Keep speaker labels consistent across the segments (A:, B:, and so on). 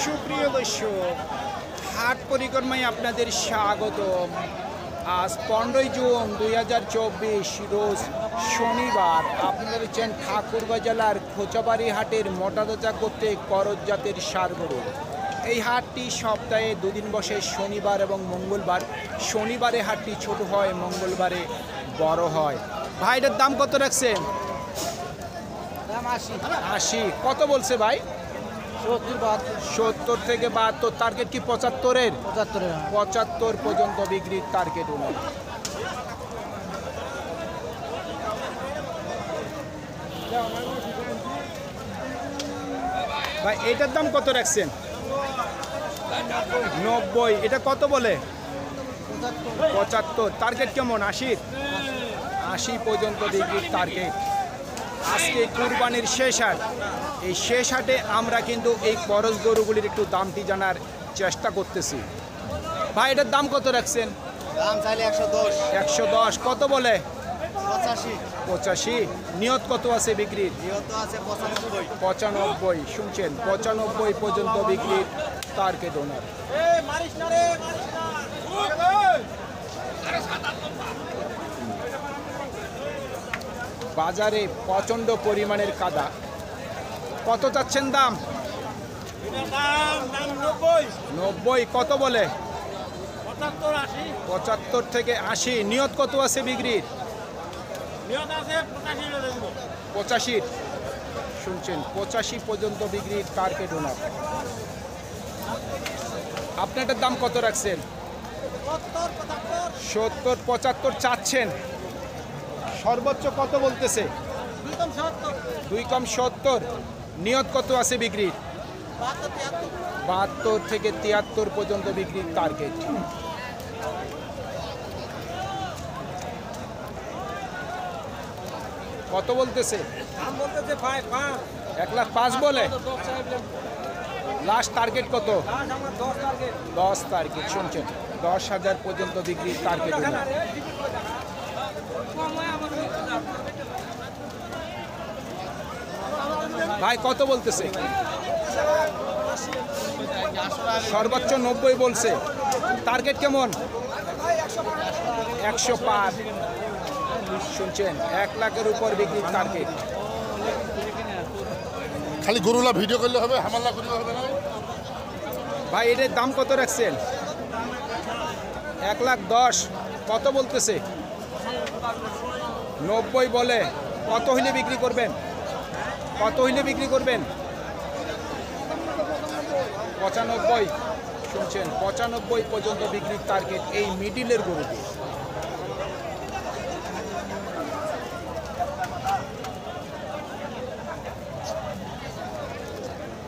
A: সুপ্রিয় দর্শক, হাট পরিক্রমায় আপনাদের স্বাগতম। আজ 15 জুন 2024 রোজ শনিবার। আপনারা দেখছেন ঠাকুরগাঁ জেলার খোঁচাবাড়ি হাটের মোটাতাজা করতে করজ জাতের ষাঁড় গরু। এই হাটটি সপ্তাহে দুদিন বসে, শনিবার এবং মঙ্গলবার। শনিবারে হাটটি ছোট হয়, মঙ্গলবারে বড় হয়। ভাইটার দাম কত রাখছেন? 80। কত বলছে ভাই? 70 থেকে 72। টার্গেট কি 75-এর? 75 পর্যন্ত বিক্রির টার্গেট হলো। ভাই এটার দাম কত রাখছেন? 90। এটা কত বলে? 75। টার্গেট কেমন? 80 পর্যন্ত বিক্রির টার্গেট। আজকে কুরবানির শেষ হাট। এই শেষ হাটে আমরা কিন্তু এই করজ গরুগুলির একটু দামটি জানার চেষ্টা করতেছি। ভাই এটার দাম কত রাখছেন?
B: দাম চাইলে 110।
A: 110। কত বলে?
B: 85।
A: নিয়ত কত আছে বিক্রির?
B: নিহত আছে 95।
A: 95। শুনছেন, 95 পর্যন্ত বিক্রির টার্গেট ওনার। বাজারে প্রচণ্ড পরিমাণের কাদা। কত চাচ্ছেন দাম? 90। কত বলে? 75 থেকে 80। নিয়ত কত আছে বিক্রির? 85। শুনছেন, 85 পর্যন্ত বিক্রির টার্গেট ওনার। আপনারটার দাম কত রাখছেন? 70, 75 চাচ্ছেন। সর্বোচ্চ কত বলতেছে? 2 কম 70। নিয়ত কত আছে বিক্রির? 72 থেকে 73 পর্যন্ত বিক্রির টার্গেট। কত বলতেছে? 1,05,000 বলে। লাস্ট টার্গেট কত? 10 টার্গেট। শুনছেন, 10,000 পর্যন্ত বিক্রির টার্গেট। ভাই কত বলতেছে? সর্বোচ্চ 90 বলছে। টার্গেট কেমন? 105। শুনছেন, 1 লাখের উপর বিক্রির টার্গেট।
C: খালি গরুলা ভিডিও করলে হবে, হামাল্লা করলে হবে না।
A: ভাই এটার দাম কত রাখছেন? 1,10,000। কত বলতেছে? 90 বলে। কত হইলে বিক্রি করবেন? কত হইলে বিক্রি করবেন? 95। শুনছেন, 95 পর্যন্ত বিক্রির টার্গেট এই মিডিলের গরুটি।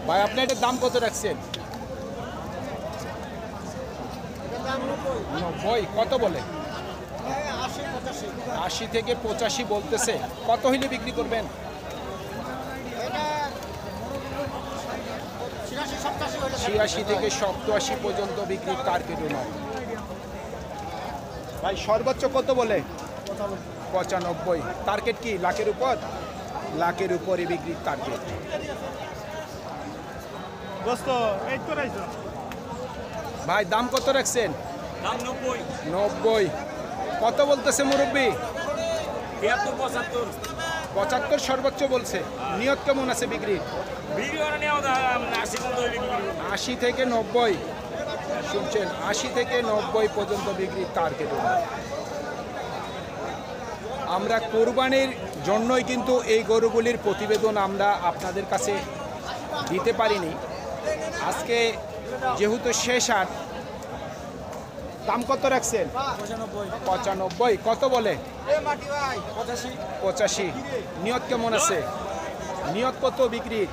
A: ভাই আপনি এটার দাম কত রাখছেন? 90। কত বলে? 80 থেকে 85 বলতেছে। কত হইলে বিক্রি করবেন? 86 থেকে 87 পর্যন্ত বিক্রির টার্গেট নয়। ভাই সর্বোচ্চ কত বলে? 95। টার্গেট কি লাখের উপর? লাখের উপরে বিক্রির টার্গেট। ভাই দাম কত রাখছেন? 90। কত বলতেছে মুরব্বী? 75 সর্বোচ্চ বলছে। নিয়ত কেমন আছে বিক্রির? 80 থেকে 90। শুনছেন, 80 থেকে 90 পর্যন্ত বিক্রির টার্গেট। আমরা কোরবানির জন্যই কিন্তু এই গরুগুলির প্রতিবেদন আমরা আপনাদের কাছে দিতে পারিনি। আজকে যেহেতু শেষ হাট, দাম কত রাখছেন? 95। কত বলে? 85। নিয়ত কেমন আছে? নিয়ত কত বিক্রির?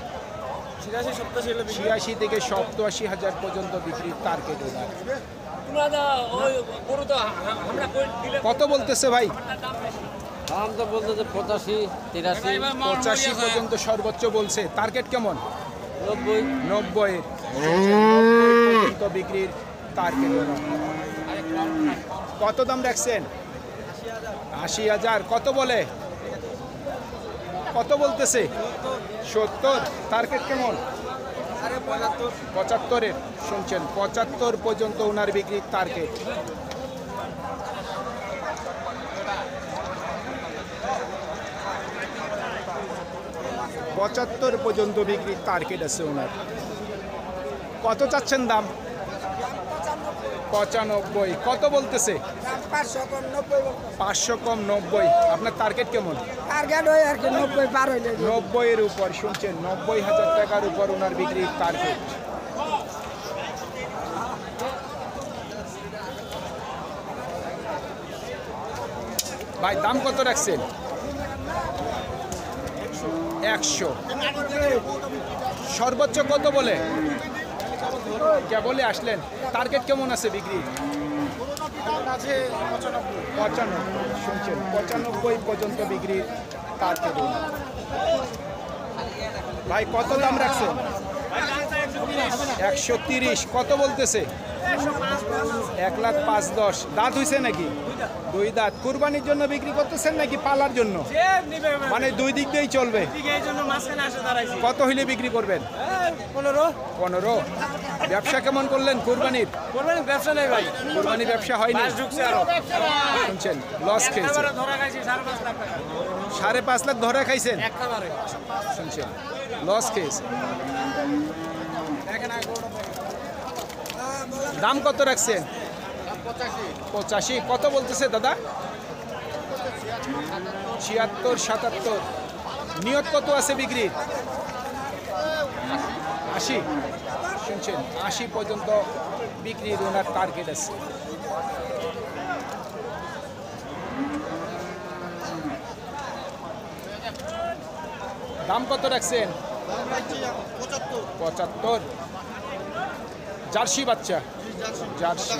A: 86 থেকে 87,000 পর্যন্ত বিক্রির টার্গেট। কত বলতেছে ভাই?
D: দাম তো বলতেছে 85, 83,
A: 85 পর্যন্ত সর্বোচ্চ বলছে। টার্গেট কেমন? 90 পর্যন্ত বিক্রির টার্গেট। কত দাম রাখছেন? 80,000। কত বলে? কত বলতেছে? 70। টার্গেট কেমন? 75-এর শুনছেন 75 পর্যন্ত ওনার বিক্রির টার্গেট। পঁচাত্তর পর্যন্ত বিক্রির টার্গেট আছে ওনার। কত চাচ্ছেন দাম? 95। কত বলতেছে? 500 কম 90। আপনার টার্গেট কেমন? 90-এর উপর শুনছেন 90,000 টাকার উপর ওনার বিক্রির টার্গেট। ভাই দাম কত রাখছেন? 100। সর্বোচ্চ কত বলে? কেবলে আসলেন। টার্গেট কেমন আছে বিক্রি? 95। শুনছেন 95 পর্যন্ত বিক্রির টার্গেট। ভাই কত দাম রাখছেন? 130। কত বলতেছে? 1,05,10,000। দাঁত হইছে নাকি? 2 দাঁত। কুরবানির জন্য বিক্রি করতেছেন নাকি পালার জন্য? মানে দুই দিক দিয়েই চলবে। কত হইলে বিক্রি করবেন? 15। ব্যবসা কেমন করলেন কুরবানির?
D: ব্যবসা নেই ভাই,
A: কুরবানির ব্যবসা হয়নি। শুনছেন লস খেয়েছে। 5.5 লাখ ধরে খাইছেন। শুনছেন লস খেয়েছে। দাম কত রাখছেন? 85। কত বলতেছে দাদা? 76-77। নিয়ত কত আছে বিক্রির? 80। শুনছেন 80 পর্যন্ত বিক্রির ওনার টার্গেট আছে। দাম কত রাখছেন? 75। জার্সি বাচ্চা, জার্সি।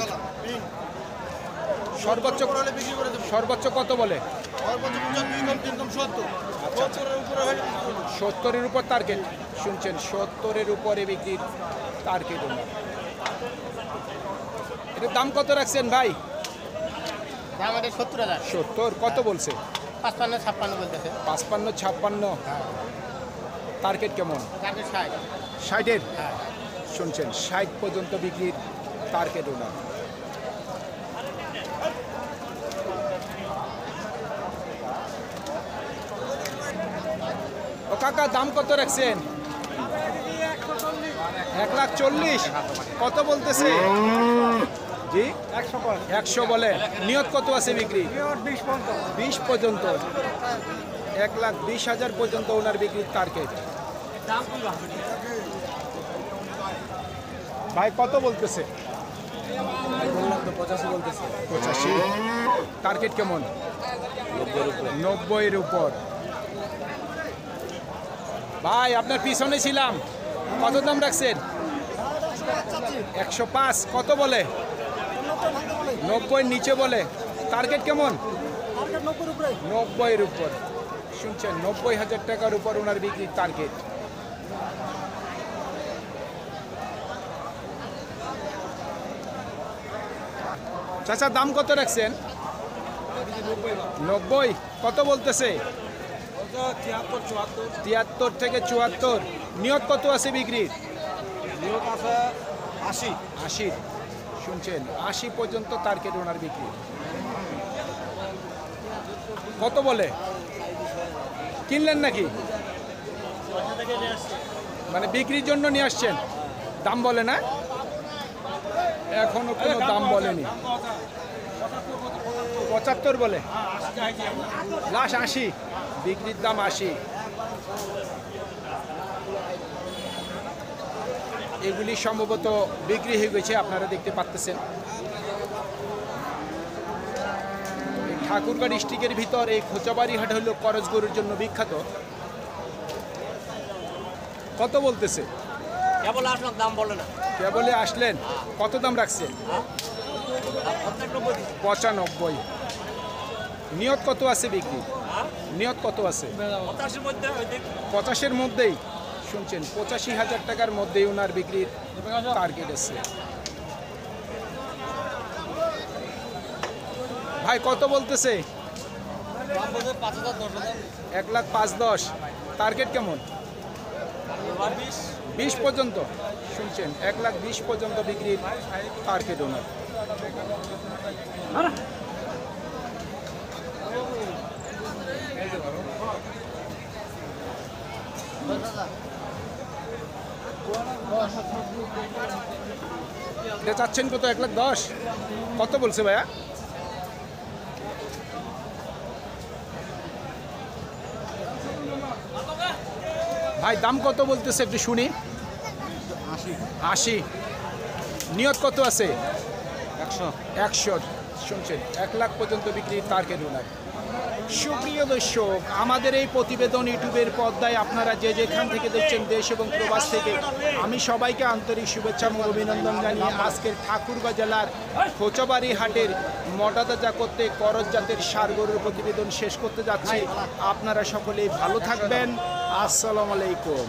A: সর্বোচ্চ কত বলে? 70-এর উপর টার্গেট। শুনছেন 70-এর উপরে বিক্রির টার্গেট। এটার দাম কত রাখছেন ভাই? 70। কত বলছে?
B: 55-56 বলতেছে।
A: 55-56। টার্গেট কেমন? 60-এর। শুনছেন 60 পর্যন্ত বিক্রির টার্গেট ওনার। ও কাকা দাম কত রাখছেন? 1,40,000। কত বলতেছে? জি 100 বলে। নিয়ত কত আছে বিক্রি? 20 পর্যন্ত। 1,20,000 পর্যন্ত ওনার বিক্রির টার্গেট। ভাই কত বলতেছে?
D: 85 বলতেছে।
A: 85। টার্গেট কেমন? 90-এর উপর। ভাই আপনার পিছনে ছিলাম। কত দাম রাখছেন? 105। কত বলে? 90-এর নিচে বলে। টার্গেট কেমন? 90-এর উপর। শুনছেন 90,000 টাকার উপর ওনার বিক্রির টার্গেট। চাচা দাম কত রাখছেন? 90। কত বলতেছে? 73-74। নিয়ত কত আছে বিক্রির? 80। শুনছেন 80 পর্যন্ত টার্গেট ওনার বিক্রি। কত বলে? কিনলেন নাকি? মানে বিক্রির জন্য নিয়ে আসছেন? দাম বলে না? এখনো কোনো দাম বলেনি। 75 বলে। লাস্ট 80। বিক্রির দাম 80। এগুলি সম্ভবত বিক্রি হয়ে গেছে, আপনারা দেখতে পাচ্ছেন। ঠাকুরগাঁ ডিস্ট্রিক্টের ভিতর এই খোঁচাবাড়ি হাট হলো করজ গরুর জন্য বিখ্যাত। কত বলতেছে?
B: কেবল আসলাম, দাম বলে না।
A: কেবলে আসলেন। কত দাম রাখছেন? 95। নিয়ত কত আছে বিক্রি? নিয়ত কত আছে? 50-এর মধ্যেই। শুনছেন 85,000 টাকার মধ্যেই ওনার বিক্রির টার্গেট আছে। ভাই কত বলতেছে? 1,05,10,000। টার্গেট কেমন? 20 পর্যন্ত শুনছেন, 1,20,000 পর্যন্ত বিক্রির টার্গেট ওনার। এটা চাচ্ছেন কত? 1,10,000। কত বলছে ভাইয়া? ভাই দাম কত বলতেছে একটু শুনি। 80। নিয়ত কত আছে? 100। শুনছেন, 1 লাখ পর্যন্ত বিক্রির টার্গেট ওনার। সুপ্রিয় দর্শক, আমাদের এই প্রতিবেদন ইউটিউবের পর্দায় আপনারা যে যেখান থেকে দেখছেন, দেশ এবং প্রবাস থেকে, আমি সবাইকে আন্তরিক শুভেচ্ছা এবং অভিনন্দন জানিয়ে আজকের ঠাকুরগাঁ জেলার খোঁচাবাড়ি হাটের মর্যাদা করতে করজ জাতের ষাঁড় গরুর প্রতিবেদন শেষ করতে যাচ্ছি। আপনারা সকলেই ভালো থাকবেন। আসসালামু আলাইকুম।